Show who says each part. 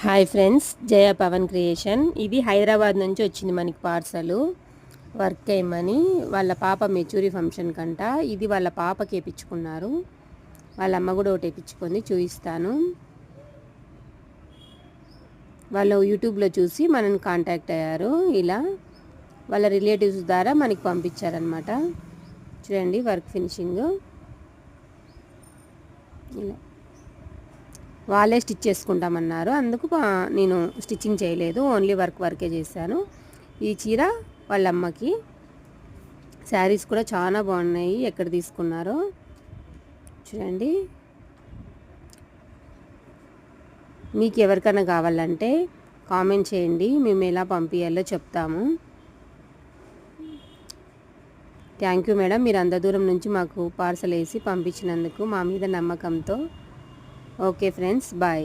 Speaker 1: Hi friends, జయ Pawan creation. ఇది హైదరాబాద్ నుంచి వచ్చింది మనకి పార్సలు. వర్క్ ఏమని వాళ్ళ పాప మెచ్యూరీ ఫంక్షన్ కంట. ఇది వాళ్ళ పాపకి వేయించుకున్నారు. వాళ్ళ అమ్మ కూడా ఒకటి వేయించుకుంది, చూపిస్తాను. వాళ్ళు యూట్యూబ్లో చూసి మనని కాంటాక్ట్ అయ్యారు. ఇలా వాళ్ళ రిలేటివ్స్ ద్వారా మనకి పంపించారనమాట. చూడండి వర్క్ ఫినిషింగ్ ఇలా వాళ్ళే స్టిచ్ చేసుకుంటామన్నారు. అందుకు నేను స్టిచ్చింగ్ చేయలేదు, ఓన్లీ వర్కే చేశాను. ఈ చీర వాళ్ళ అమ్మకి. శారీస్ కూడా చాలా బాగున్నాయి. ఎక్కడ తీసుకున్నారో చూడండి. మీకు ఎవరికైనా కావాలంటే కామెంట్ చేయండి, మేము ఎలా పంపించాలో చెప్తాము. థ్యాంక్ యూ మేడం, మీరు అంత దూరం నుంచి మాకు పార్సల్ వేసి పంపించినందుకు మా మీద నమ్మకంతో. Okay friends, bye.